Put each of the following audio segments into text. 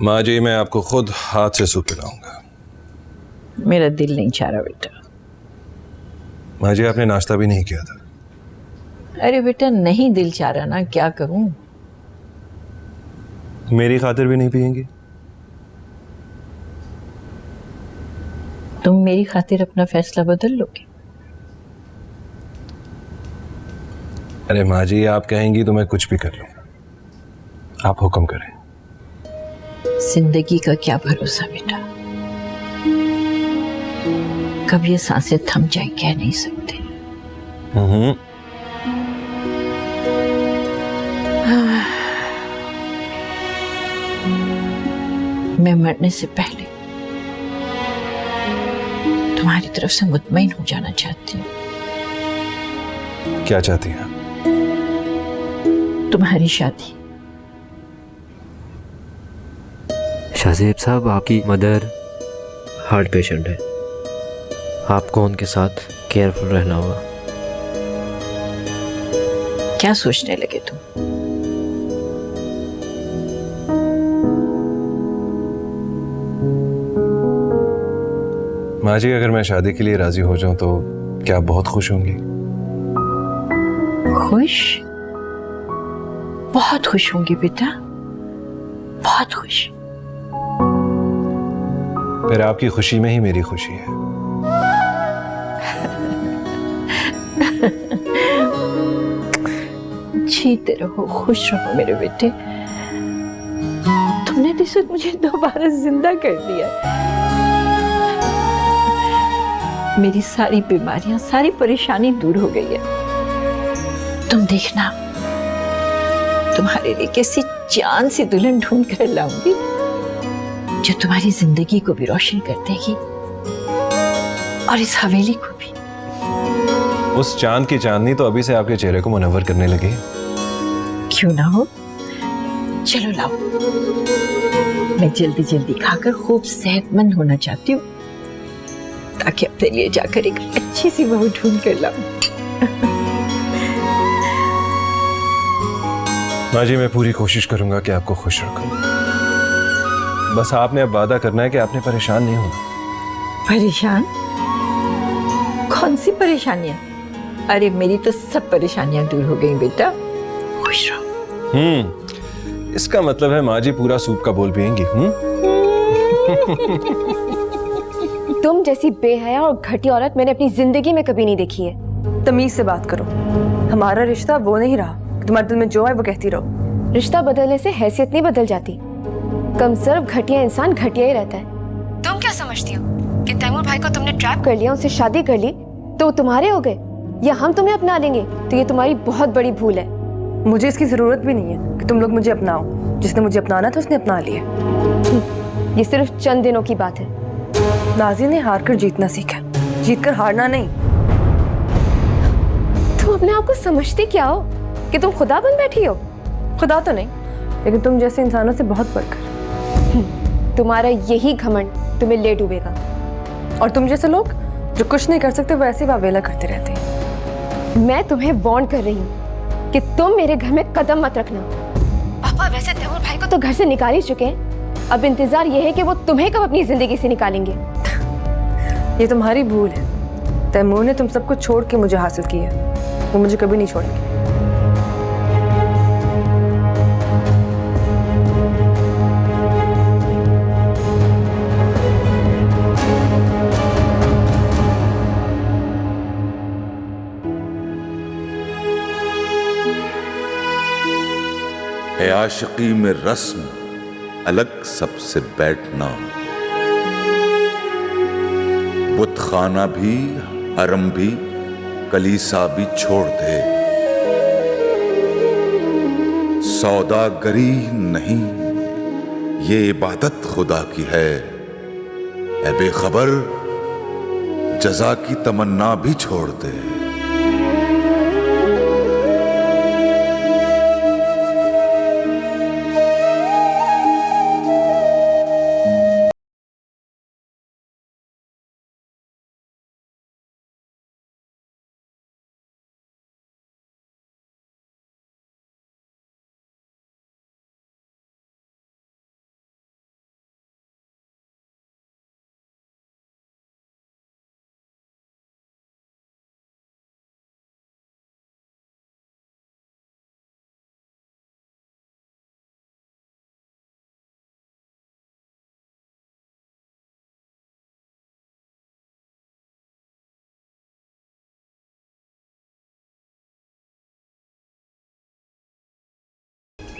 माँ जी, मैं आपको खुद हाथ से सूप पिलाऊंगा। मेरा दिल नहीं चाह रहा बेटा। माँ जी, आपने नाश्ता भी नहीं किया था। अरे बेटा, नहीं दिल चाह रहा ना, क्या करूं। मेरी खातिर भी नहीं पियेंगी? तुम मेरी खातिर अपना फैसला बदल लोगे? अरे माँ जी, आप कहेंगी तो मैं कुछ भी कर लूंगा, आप हुक्म करें। जिंदगी का क्या भरोसा बेटा, कब ये सांसें थम जाए कह नहीं सकते। मैं मरने से पहले तुम्हारी तरफ से मुतमईन हो जाना चाहती हूँ। क्या चाहती हैं? तुम्हारी शादी। शाहजेब साहब, आपकी मदर हार्ट पेशेंट है, आपको उनके साथ केयरफुल रहना होगा। क्या सोचने लगे तुम? माँ जी, अगर मैं शादी के लिए राजी हो जाऊं तो क्या आप बहुत खुश होंगी? खुश? बहुत खुश होंगी बेटा, बहुत खुश। फिर आपकी खुशी में ही मेरी खुशी है। जीते रहो, खुश रहो मेरे बेटे। तुमने तो सिर्फ मुझे दोबारा जिंदा कर दिया। मेरी सारी बीमारियां, सारी परेशानी दूर हो गई है। तुम देखना, तुम्हारे लिए कैसी जान सी दुल्हन ढूंढ कर लाऊंगी जो तुम्हारी जिंदगी को भी रोशन कर देगी और इस हवेली को भी। उस चांद की चांदनी तो अभी से आपके चेहरे को मुनव्वर करने लगी। क्यों ना हो, चलो लाओ। मैं जल्दी जल्दी खाकर खूब सेहतमंद होना चाहती हूँ ताकि अपने लिए जाकर एक अच्छी सी बहू ढूंढ कर लाऊं। माँ जी, मैं पूरी कोशिश करूंगा कि आपको खुश रखूं। बस आपने अब वादा करना है कि आपने परेशान नहीं होना। परेशान? कौन सी परेशानियां? अरे मेरी तो सब परेशानियां दूर हो गई बेटा, खुश रहो। इसका मतलब है माँ जी पूरा सूप का बोल पिएंगी। तुम जैसी बेहया और घटिया औरत मैंने अपनी जिंदगी में कभी नहीं देखी है। तमीज से बात करो, हमारा रिश्ता वो नहीं रहा। तुम्हारे दिल में जो है वो कहती रहो। रिश्ता बदलने से हैसियत नहीं बदल जाती। कम सिर्फ घटिया इंसान घटिया ही रहता है। तुम क्या समझती हो कि तैमूर भाई को तुमने ट्रैप कर लिया, उनसे शादी कर ली तो वो तुम्हारे हो गए, या हम तुम्हें अपना लेंगे? तो ये तुम्हारी बहुत बड़ी भूल है। मुझे इसकी जरूरत भी नहीं है कि तुम लोग मुझे अपनाओ। जिसने मुझे अपनाना था उसने अपना लिया। ये सिर्फ चंद दिनों की बात है। नाज़ी ने हार कर जीतना सीखा, जीत कर हारना नहीं। तुम अपने आप को समझती क्या हो कि तुम खुदा बन बैठी हो? खुदा तो नहीं, लेकिन तुम जैसे इंसानों से बहुत बढ़कर। तुम्हारा यही घमंड तुम्हें ले डूबेगा। और तुम जैसे लोग जो कुछ नहीं कर सकते वो ऐसे वावेला करते रहते हैं। मैं तुम्हें वार्न कर रही हूँ कि तुम मेरे घर में कदम मत रखना। पापा वैसे तैमूर भाई को तो घर से निकाल ही चुके हैं, अब इंतजार ये है कि वो तुम्हें कब अपनी जिंदगी से निकालेंगे। ये तुम्हारी भूल है। तैमूर ने तुम सब कुछ छोड़ के मुझे हासिल किया, वो मुझे कभी नहीं छोड़ेंगे। है आशिकी में रस्म अलग सबसे बैठना, बुतखाना भी हरम भी कलीसा भी छोड़ दे। सौदागरी नहीं, ये इबादत खुदा की है। ऐ बेखबर, जजा की तमन्ना भी छोड़ दे।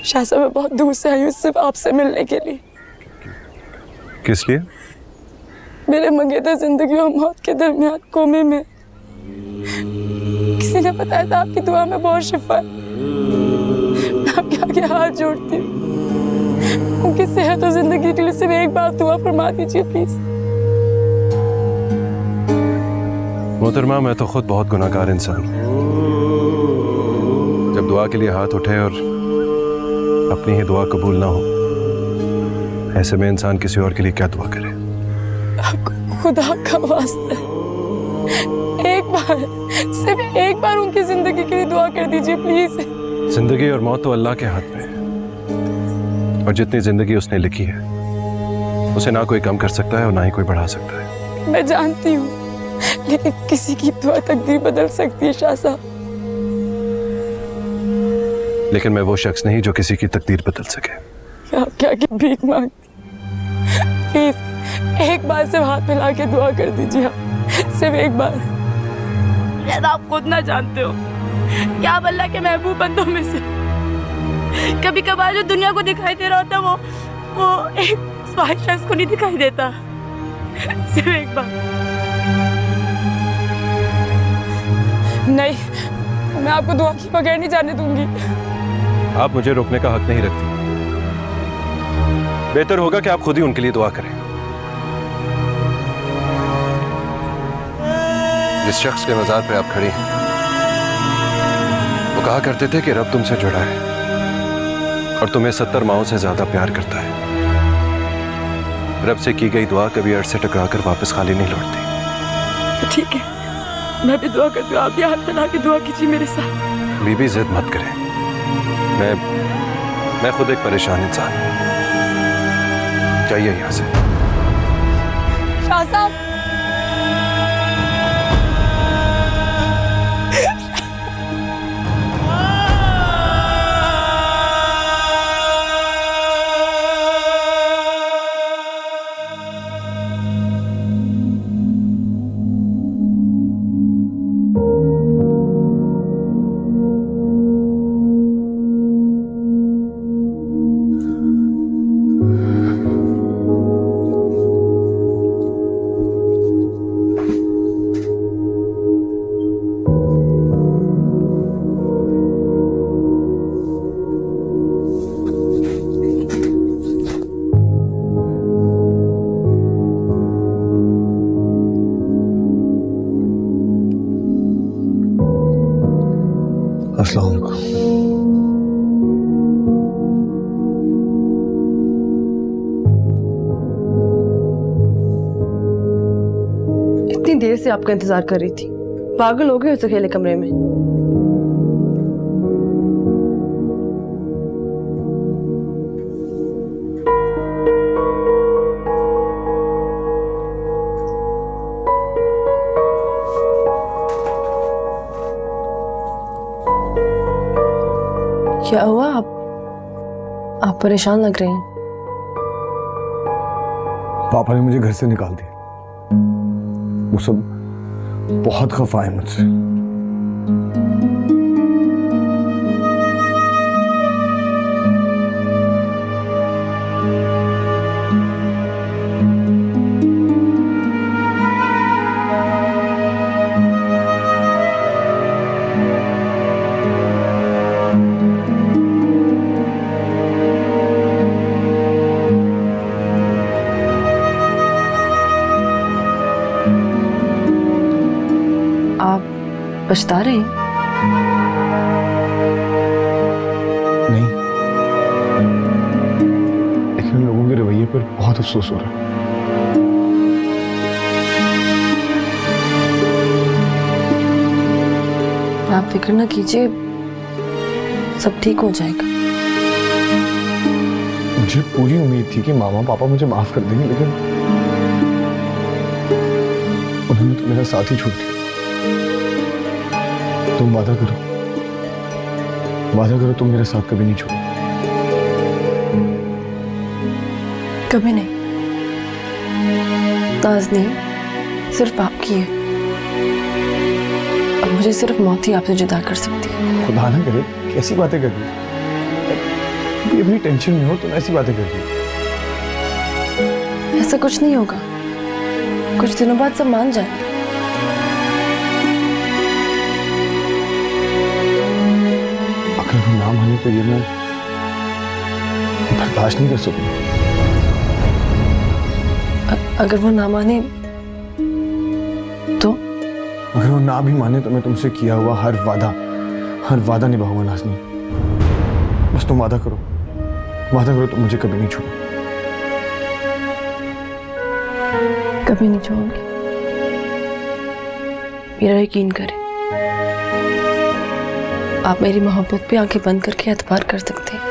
शाह साहब मैं बहुत दूर से आई हूँ सिर्फ आपसे मिलने के लिए। किस लिए? मेरे मंगेतर जिंदगी और मौत के दरमियान कोमे में। किसी ने बताया था आपकी दुआ में बहुत शिफा है। मैं आपके आगे हाथ जोड़ती हूँ, उनकी सेहत और जिंदगी के लिए सिर्फ एक बार दुआ फरमा दीजिए प्लीज। मोहतरमा, मैं तो खुद बहुत गुनाहगार इंसान हूँ। जब दुआ के लिए हाथ उठे और अपनी ही दुआ कबूल ना हो, ऐसे में इंसान किसी और के लिए क्या दुआ करे? खुदा का वास्ता है, एक बार, सिर्फ एक बार उनकी जिंदगी के लिए दुआ कर दीजिए प्लीज। जिंदगी और मौत तो अल्लाह के हाथ में है, और जितनी जिंदगी उसने लिखी है उसे ना कोई कम कर सकता है और ना ही कोई बढ़ा सकता है। मैं जानती हूँ, लेकिन किसी की दुआ तकदीर बदल सकती है शाह साहब। लेकिन मैं वो शख्स नहीं जो किसी की तकदीर बदल सके। आप क्या की भीख मांगती, प्लीज एक बार सिर्फ हाथ मिला के दुआ कर दीजिए आप, सिर्फ एक बार। शायद आप खुद ना जानते हो कि आप अल्लाह के महबूब बंदों में से। कभी कभार जो दुनिया को दिखाई दे रहा होता है वो एक स्वाहिश शख्स को नहीं दिखाई देता। सिर्फ एक बार। नहीं, मैं आपको दुआ के बगैर नहीं जाने दूंगी। आप मुझे रोकने का हक नहीं रखती। बेहतर होगा कि आप खुद ही उनके लिए दुआ करें। जिस शख्स के मज़ार पे आप खड़ी हैं, वो कहा करते थे कि रब तुमसे जुड़ा है और तुम्हें 70 माओं से ज्यादा प्यार करता है। रब से की गई दुआ कभी अर्श से टकराकर वापस खाली नहीं लौटती। ठीक है, मैं भी दुआ करती हूँ, आप भी हाथ मिला के दुआ कीजिए मेरे साथ। बीबी जिद मत करें, मैं खुद एक परेशान इंसान हूं। जाइए यहाँ से। शाह साहब, अस्सलाम वालेकुम। इतनी देर से आपका इंतजार कर रही थी, पागल हो गए उस अकेले कमरे में। क्या हुआ? आप परेशान लग रहे हैं। पापा ने मुझे घर से निकाल दिया। वो सब बहुत खफा है मुझसे। आप पछता रहे हैं? नहीं, लेकिन उन लोगों के रवैये पर बहुत अफसोस हो रहा है। आप फिक्र ना कीजिए, सब ठीक हो जाएगा। मुझे पूरी उम्मीद थी कि मामा पापा मुझे माफ कर देंगे, लेकिन उन्होंने तो मेरा साथ ही छोड़ दिया। तुम वादा करो तुम मेरे साथ कभी नहीं छोड़ो। कभी नहीं। नाज नहीं, सिर्फ आपकी है। अब मुझे सिर्फ मौत ही आपसे जुदा कर सकती है। खुदा ना करे, कैसी बातें कर रही हो? भी अपनी टेंशन में हो तुम ऐसी बातें कर रही हो। ऐसा कुछ नहीं होगा, कुछ दिनों बाद सब मान जाए। अगर वो ना माने तो ये मैं बर्दाश्त नहीं कर सकूंगा। अगर वो ना माने तो? अगर वो ना भी माने तो मैं तुमसे किया हुआ हर वादा निभाऊंगा नाज़नीन। बस तुम वादा करो तुम मुझे कभी नहीं छोड़ो। कभी नहीं छोड़ूंगी, मेरा यकीन करें। आप मेरी मोहब्बत पे आंखें बंद करके एतबार कर सकते हैं।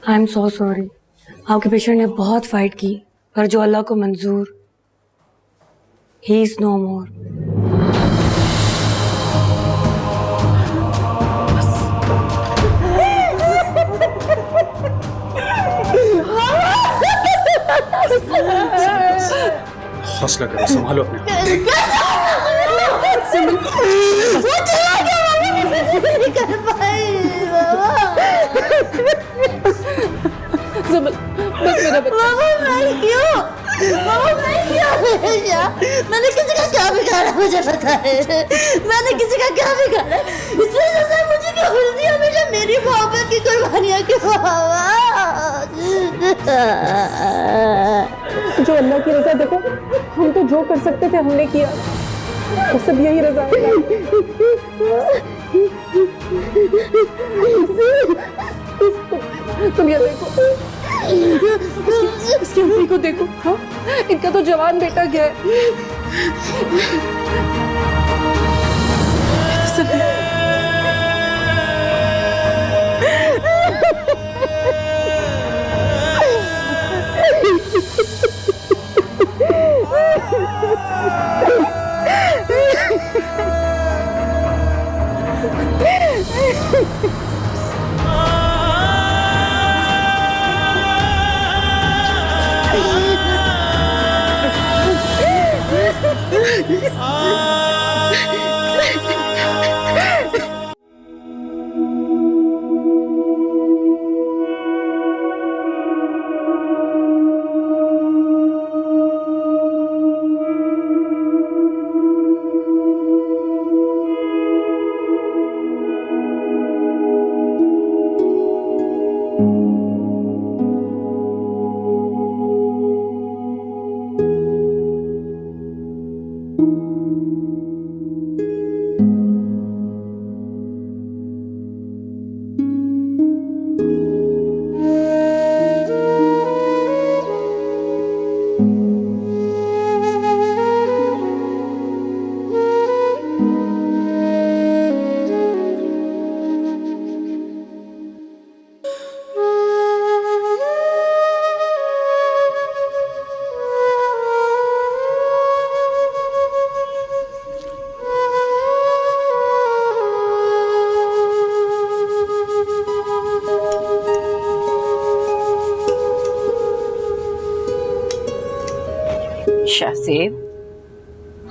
I am so sorry. आपके पेशेंट ने बहुत फाइट की, पर जो अल्लाह को मंजूर, ही इज नो मोर। हौसला करो, संभालो अपने मैंने किसी का क्या बिगाड़ा मुझे पता है। मैंने किसी का क्या बिगाड़ा इसलिए सजा मुझे क्यों मिलती है हमेशा मेरी मोहब्बत की कुर्बानियां क्यों? जो अल्लाह की रजा, देखो हम तो जो कर सकते थे हमने किया, तो सब यही रजा है। तुम ये देखो, इसकी अम्मी को देखो। हाँ, इनका तो जवान बेटा गया है। शाहजेब,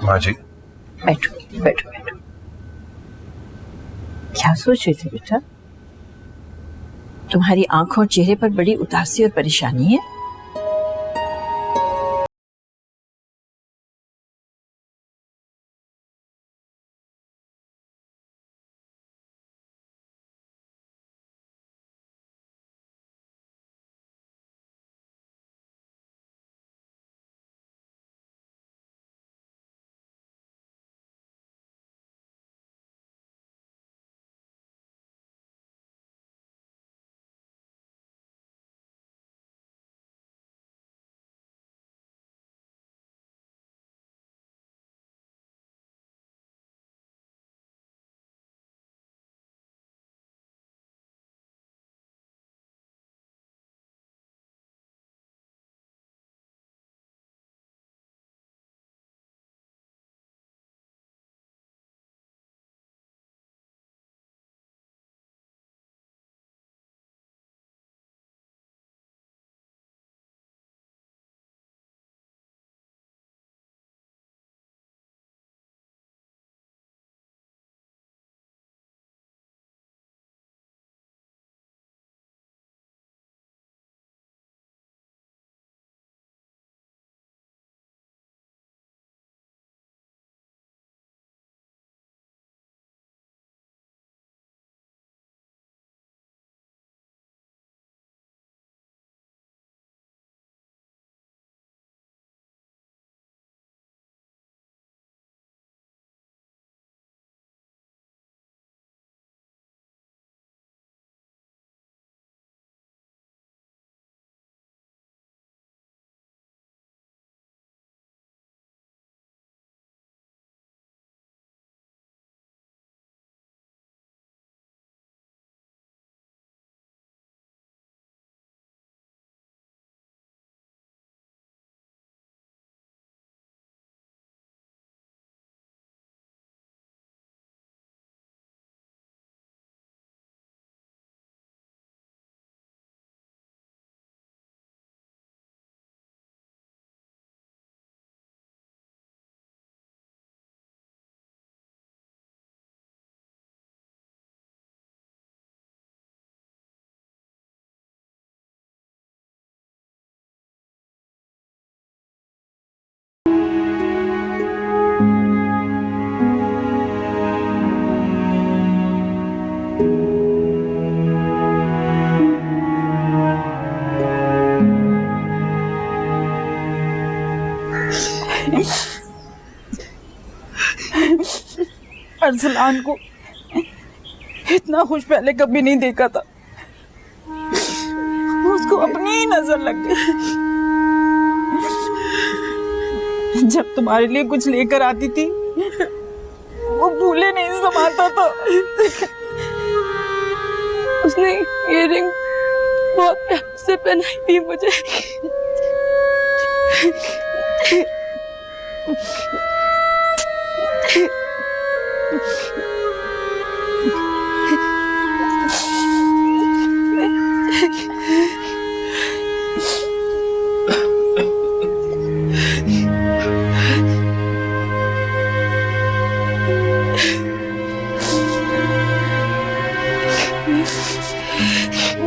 माँ जी, बैठो बैठो बैठो। क्या सोच रहे थे बेटा? तुम्हारी आंखों और चेहरे पर बड़ी उदासी और परेशानी है। अरसलान को इतना खुश पहले कभी नहीं देखा था। उसको अपनी ही नजर लग गई। जब तुम्हारे लिए कुछ लेकर आती थी वो भूले नहीं समाता था। उसने इयररिंग बहुत प्यार से पहनाई थी मुझे।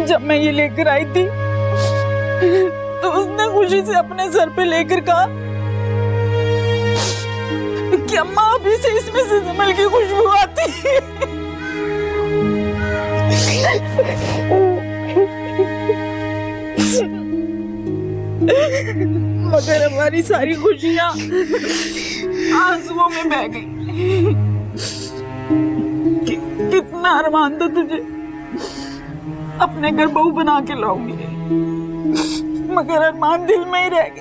जब मैं ये लेकर आई थी तो उसने खुशी से अपने सर पे लेकर कहा कि अम्मा अभी से इसमें से जमल की खुशबू आती है। मगर हमारी सारी खुशियां आंसुओं में बह गई। कितना अरमान था तुझे अपने घर बहू बना के लाऊंगी, मगर अरमान दिल में ही रह गए।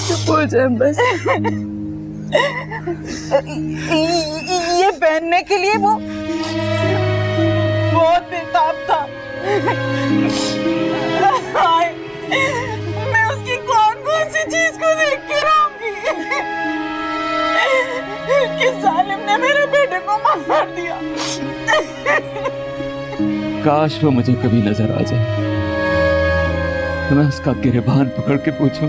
चुप हो जाए बस। ये पहनने के लिए वो बहुत बेताब था। हाय, मैं उसकी कौन कौन सी चीज को देख के रहूंगी कि सालिम ने मेरे बेटे को मार दिया। काश वो मुझे कभी नजर आ जाए तो मैं उसका गिरबान पकड़ के पूछूं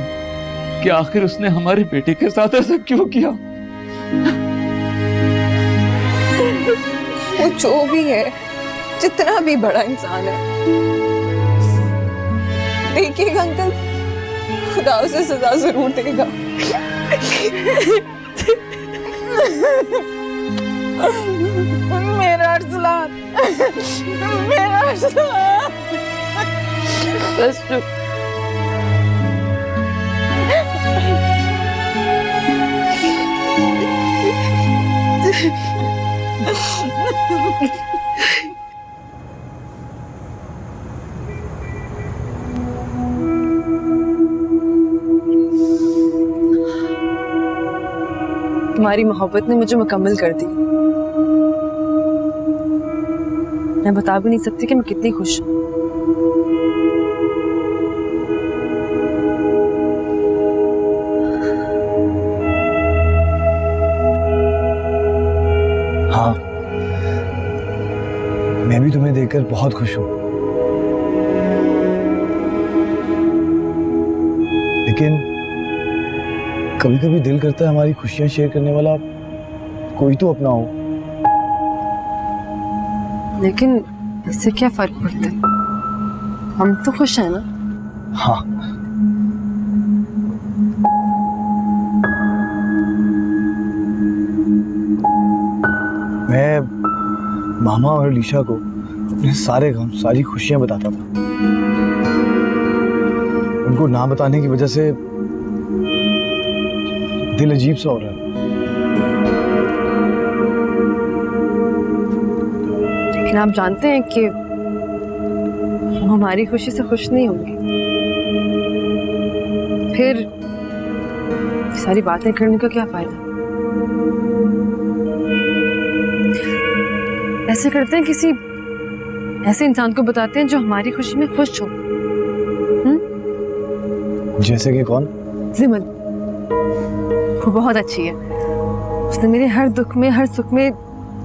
कि आखिर उसने हमारे बेटे के साथ ऐसा क्यों किया। वो जो भी है, जितना भी बड़ा इंसान है, देखिएगा अंकल, खुदा उसे सजा जरूर देगा। मेरा अरसलान, मेरा अरसलान। बस चुप। तुम्हारी मोहब्बत ने मुझे मुकम्मल कर दी। मैं बता भी नहीं सकती कि मैं कितनी खुश हूँ। हाँ, मैं भी तुम्हें देखकर बहुत खुश हूँ, लेकिन कभी कभी दिल करता है हमारी खुशियां शेयर करने वाला कोई तो अपना हो। लेकिन इससे क्या फर्क पड़ता है, हम तो खुश हैं ना। हाँ, मैं मामा और अलीशा को अपने सारे गम, सारी खुशियां बताता था। उनको ना बताने की वजह से दिल अजीब सा हो रहा है। लेकिन आप जानते हैं कि वो हमारी खुशी से खुश नहीं होंगे। फिर सारी बातें करने का क्या फायदा। ऐसे करते हैं, किसी ऐसे इंसान को बताते हैं जो हमारी खुशी में खुश हो। जैसे कि कौन? जिमल, वो बहुत अच्छी है। उसने मेरे हर दुख में, हर सुख में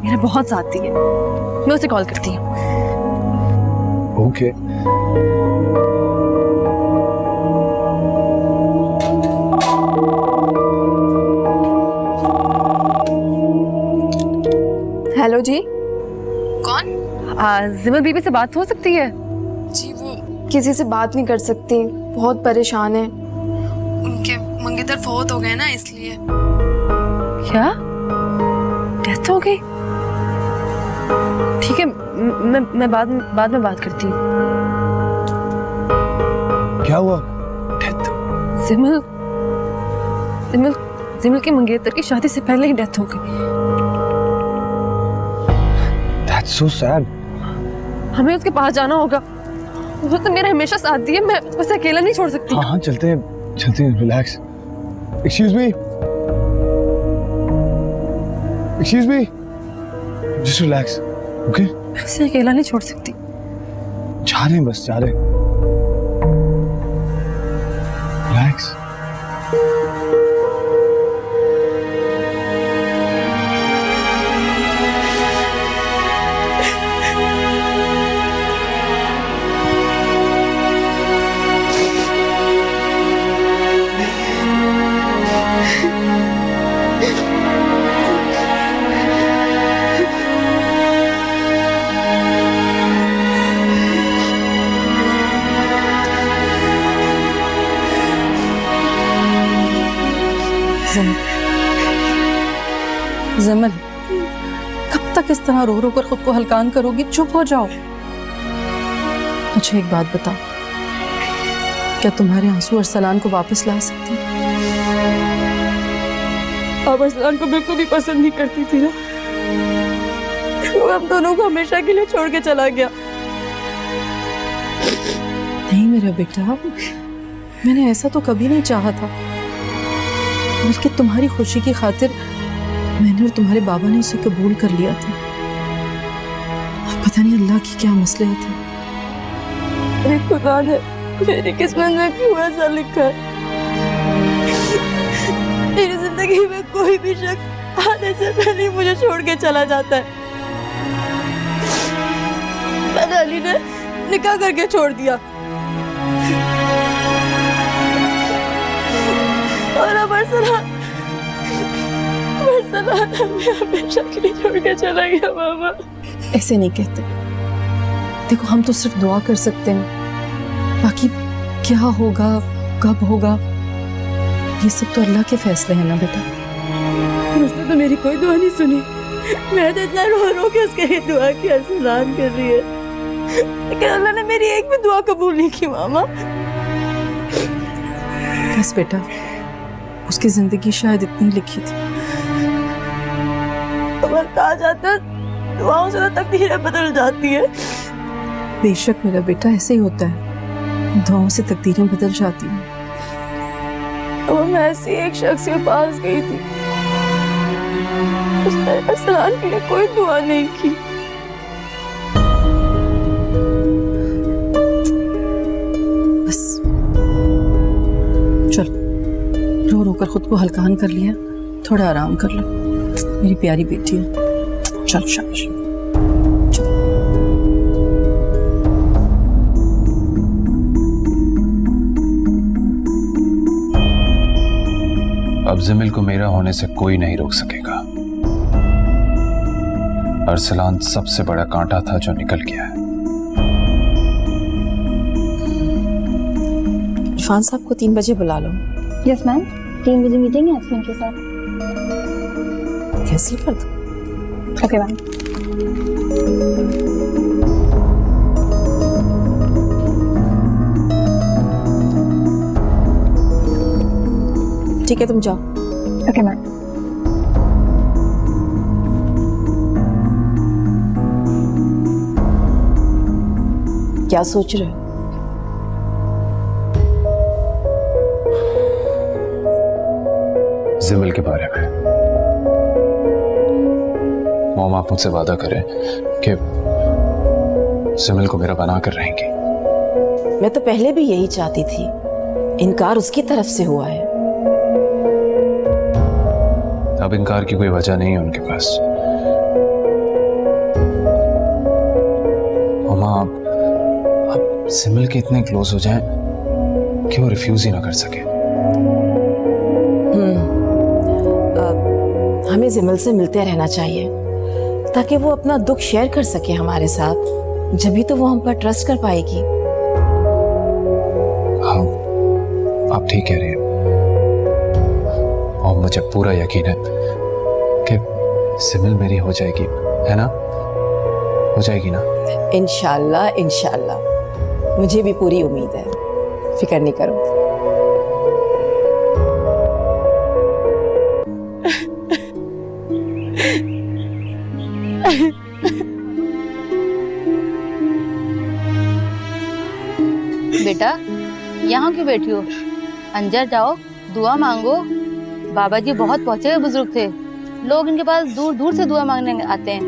मेरा बहुत साथ दिया। मैं उसे कॉल करती हूँ। ओके। हेलो जी। कौन? जिमल बीबी से बात हो सकती है? जी वो किसी से बात नहीं कर सकती, बहुत परेशान है। उनके मंगेतर फौत हो गए ना, इसलिए। क्या? डेथ हो गई? ठीक है, मैं बाद में बात करती हूँ। क्या हुआ? डेथ? जिमल जिमल जिमल के मंगेतर की शादी से पहले ही डेथ हो गई। That's so sad. हमें उसके पास जाना होगा। वो तो मेरा हमेशा साथ दिए, मैं उसे अकेला नहीं छोड़ सकती। हाँ चलते हैं, relax. Excuse me, just relax, okay? मैं उसे अकेला नहीं छोड़ सकती। जा रहे हैं, बस जा रहे हैं। Relax. जमल, कब तक इस तरह रो रो कर खुद को हलकान करोगी? चुप हो जाओ। मुझे एक बात बता, क्या तुम्हारे आंसू अरसलान को वापस ला सकते हैं? अब अरसलान को बिल्कुल भी पसंद नहीं करती थी ना, वो हम दोनों को हमेशा के लिए छोड़ के चला गया। नहीं मेरा बेटा, मैंने ऐसा तो कभी नहीं चाहा था, बल्कि तुम्हारी खुशी की खातिर मैंने और तुम्हारे बाबा ने उसे कबूल कर लिया था। अब पता नहीं अल्लाह की क्या मसलहत है। अरे खुदा ने मेरी किस्मत में क्यों ऐसा लिखा है? मेरी जिंदगी में कोई भी शख्स आने से पहले मुझे छोड़ के चला जाता है। पहले अली ने निकाह करके छोड़ दिया, और अब अरसलान हमें हमेशा के लिए छोड़ के चला गया। मामा ऐसे नहीं कहते। देखो, हम तो सिर्फ दुआ कर सकते हैं, बाकी क्या होगा कब होगा ये सब तो अल्लाह के फैसले हैं ना बेटा। उसने तो मेरी कोई दुआ नहीं सुनी। मैं तो इतना रो रो के उसके लिए दुआ की अरसलान कर रही है, लेकिन अल्लाह ने मेरी एक भी दुआ कबूल नहीं की। मामा बस बेटा, उसकी जिंदगी शायद इतनी लिखी थी। कहा जाता है दुआओं से तकदीरें बदल जाती है। बेशक मेरा बेटा, ऐसे ही होता है, दुआओं से तकदीरें बदल जाती हैं। अब मैं ऐसी एक शख्स के पास गई थी, उसने अरसलान के लिए कोई दुआ नहीं की। बस चल, रो रो कर खुद को हलकान कर लिया, थोड़ा आराम कर लो। मेरी प्यारी बेटी है, चल शाबाश। अब जिमिल को मेरा होने से कोई नहीं रोक सकेगा। अरसलान सबसे बड़ा कांटा था जो निकल गया है। इरफान साहब को 3 बजे बुला लो। यस मैम, 3 बजे मीटिंग है अफसर के साथ। कैंसिल कर दो। Okay ma'am. ठीक है, तुम जाओ। Okay ma'am. क्या सोच रहे हो? जिमिल के बारे में। मोम, आप मुझसे वादा करें कि जिमिल को मेरा बना कर रहेंगी। मैं तो पहले भी यही चाहती थी, इनकार उसकी तरफ से हुआ है। अब इनकार की कोई वजह नहीं है उनके पास। मामा, आप जिमिल के इतने क्लोज हो जाएं कि वो रिफ्यूज ही ना कर सके। हमें जिमिल से मिलते रहना चाहिए ताकि वो अपना दुख शेयर कर सके हमारे साथ, जभी तो वो हम पर ट्रस्ट कर पाएगी। हाँ, आप ठीक कह रही हैं और मुझे पूरा यकीन है कि जिमिल मेरी हो जाएगी, है ना? हो जाएगी ना? इंशाल्लाह, इंशाल्लाह। मुझे भी पूरी उम्मीद है, फिक्र नहीं करो। बेटा यहाँ क्यों बैठी हो? अंदर जाओ, दुआ मांगो। बाबा जी बहुत पहुंचे हुए बुजुर्ग थे, लोग इनके पास दूर दूर से दुआ मांगने आते हैं।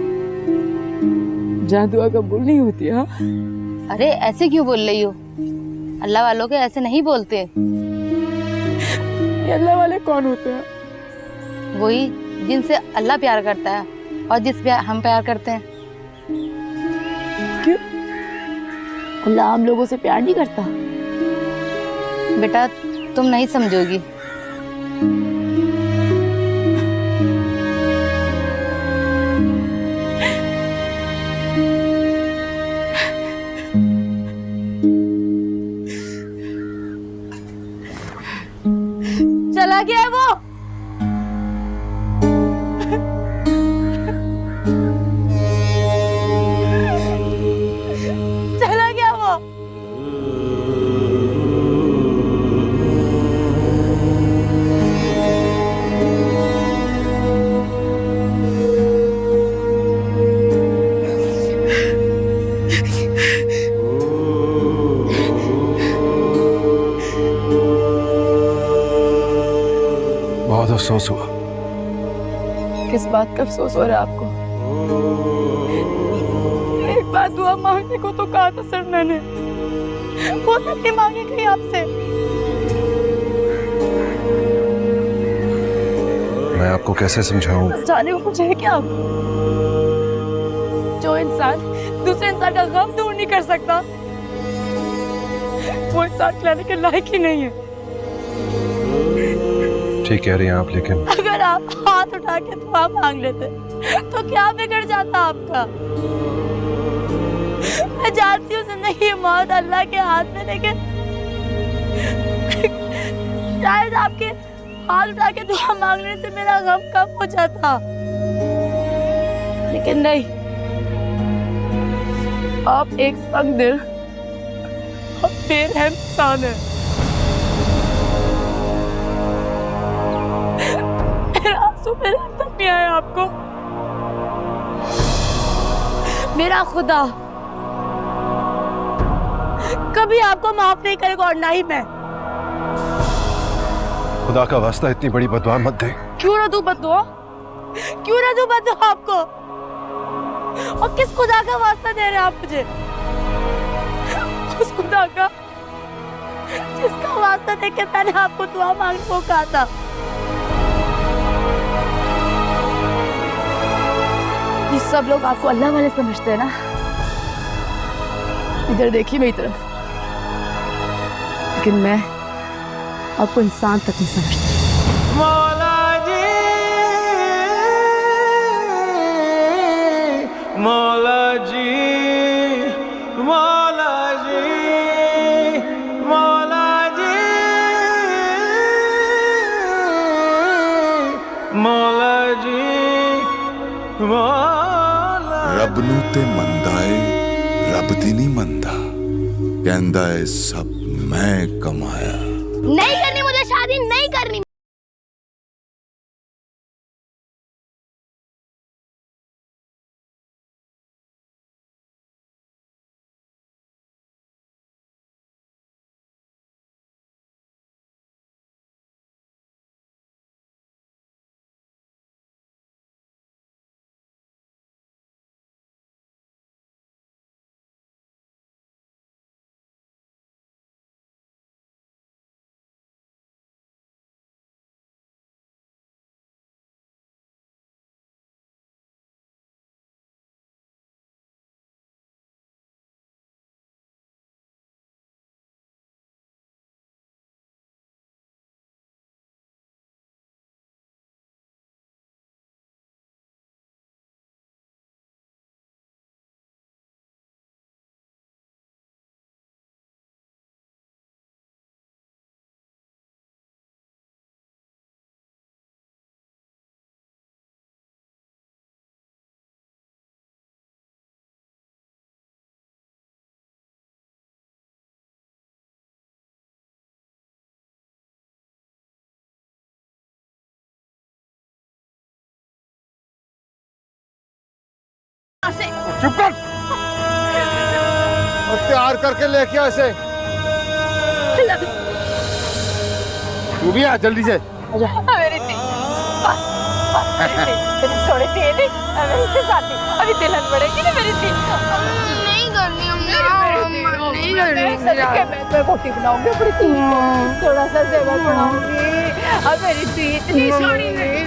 जहाँ दुआ कबूल नहीं होती। हाँ, अरे ऐसे क्यों बोल रही हो? अल्लाह वालों के ऐसे नहीं बोलते। ये अल्लाह वाले कौन होते हैं? वही जिनसे अल्लाह प्यार करता है और जिस पे हम प्यार करते हैं। क्यों? अल्लाह हम लोगों से प्यार नहीं करता? बेटा तुम नहीं समझोगी। चला गया है वो। चला गया वो। बहुत अफसोस हुआ। किस बात का अफसोस हो रहा है आपको? एक बार दुआ मांगने को तो कहा था सर मैंने, वो तक नहीं मांगी गई आपसे। मैं आपको कैसे समझाऊं? जाने को कुछ है क्या? आप जो इंसान दूसरे इंसान का गम दूर नहीं कर सकता, वो इंसान खिलाने के लायक ही नहीं है। ठीक कह रही हैं आप, लेकिन अगर आप हाथ उठा के दुआ मांग लेते तो क्या बिगड़ जाता आपका? मैं जानती हूँ जिंदगी मौत अल्लाह के हाथ में, लेकिन शायद आपके हाथ उठा के दुआ मांगने से मेरा गम कम हो जाता, लेकिन नहीं। आप एक संग दिल और बेरहम इंसान है। मेरा तक नहीं आया आपको। मेरा खुदा कभी आपको माफ नहीं करेगा और ना ही मैं। खुदा का वास्ता इतनी बड़ी बददुआ मत दे। क्यों ना दूं बददुआ? क्यों ना दूं बददुआ आपको? और किस खुदा का वास्ता दे रहे हैं आप मुझे? उस खुदा का जिसका वास्ता देके मैंने आपको दुआ मांगने को कहा था। ये सब लोग आपको अल्लाह वाले समझते हैं ना? इधर देखिए मेरी तरफ, लेकिन मैं आपको इंसान तक नहीं समझती। मौला जी, मौला जी, मौला जी, मौला जी, मौला जी, मौला। रब नूं ते मंदा है, रब दी नहीं मंदा, कहंदा है सब मैं कमाया। नहीं करनी मुझे शादी, नहीं करनी। चुप कर! तैयार करके लेके आ इसे। तू भी आ जल्दी से। मेरी दी बस तेरी थोड़ी दी नहीं मेरी से शादी अभी तिलक पड़ेगी ना मेरी दी। नहीं करनी नहीं करनी मैं रोटी बनाऊंगी अपनी दी थोड़ा सा सेवा बनाऊंगी। अब मेरी दी इतनी सोनी नहीं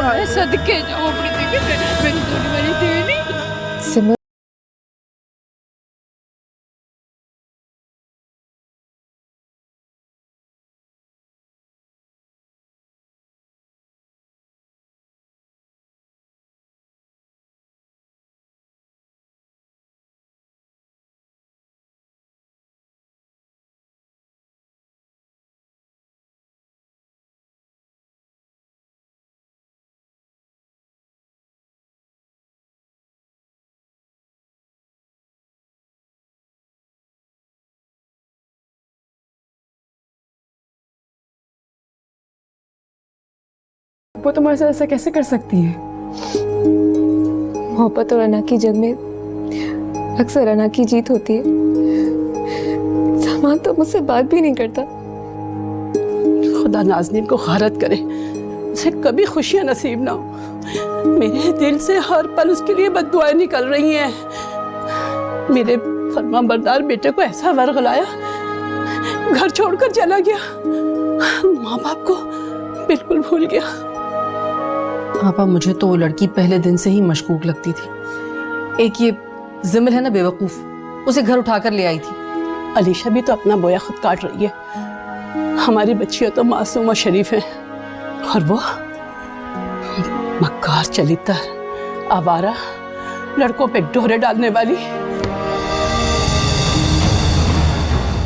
मैं सदके जाऊं अपनी दी के मेरी थोड़ी मेरी दी नहीं। सिमर वो तुम्हारे साथ ऐसा कैसे कर सकती है? मोहब्बत और अना की जंग में अक्सर अना की जीत होती है। सामान तो मुझसे बात भी नहीं करता। खुदा नाज़नीन को खारत करे, उसे कभी खुशियां नसीब ना हो। मेरे दिल से हर पल उसके लिए बद्दुआएं निकल रही हैं। मेरे फरमाबरदार बेटे को ऐसा वरगलाया, घर छोड़कर चला गया, माँ बाप को बिल्कुल भूल गया। पापा मुझे तो वो लड़की पहले दिन से ही मशकूक लगती थी। एक ये जिमिल है ना बेवकूफ, उसे घर उठाकर ले आई थी। अलीशा भी तो अपना बोया खुद काट रही है। हमारी बच्चियां तो मासूम और शरीफ हैं, और वो मक्कार चलितर आवारा लड़कों पे डोरे डालने वाली।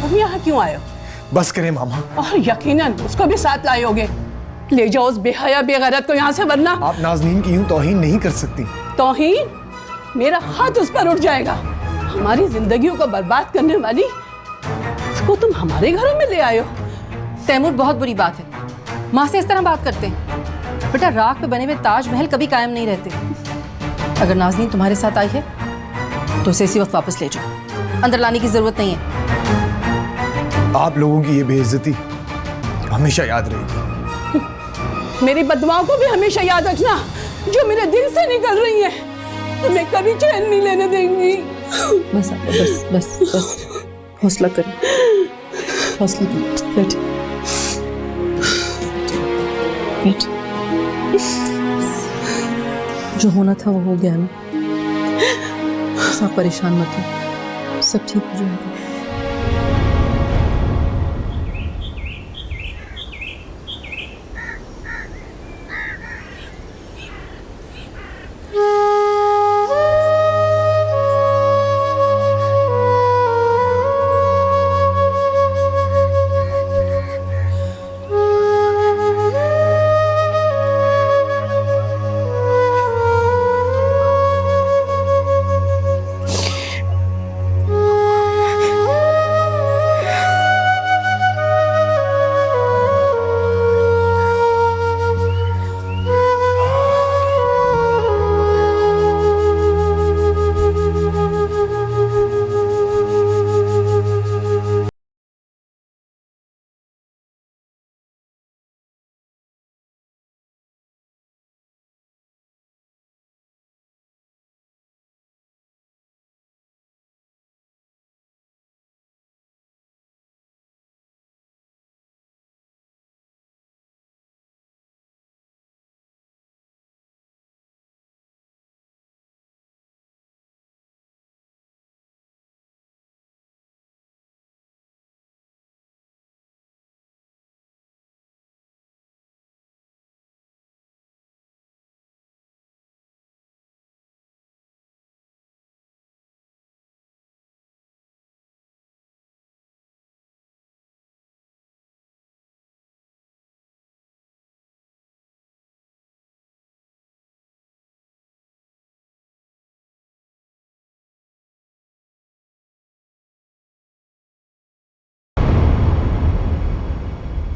तुम यहाँ क्यों आए हो? बस करें मामा। और यकीनन उसको भी साथ लाए होगे। ले जाओ उस बेहया बेगैरत को यहाँ से, वरना आप नाज़नीन की यूं तौहीन नहीं कर सकती। तौहीन? मेरा हाथ उस पर उठ जाएगा। हमारी जिंदगियों को बर्बाद करने वाली उसको तुम हमारे घरों में ले आए हो। तैमूर बहुत बुरी बात है, माँ से इस तरह बात करते हैं। बेटा राख पे बने हुए ताजमहल कभी कायम नहीं रहते। अगर नाज़नीन तुम्हारे साथ आई है तो उसे इसी वक्त वापस ले जाओ, अंदर लाने की जरूरत नहीं है। आप लोगों की ये बेइज्जती हमेशा याद रहेगी। मेरी बददुआओं को भी हमेशा याद रखना, जो मेरे दिल से निकल रही है। तुम्हें कभी चैन नहीं लेने देंगी। बस आप बस बस बस हौसला करें, हौसला करें। बैठिए बैठिए। जो होना था वो हो गया ना, आप परेशान मत हो, सब ठीक हो जाएगा।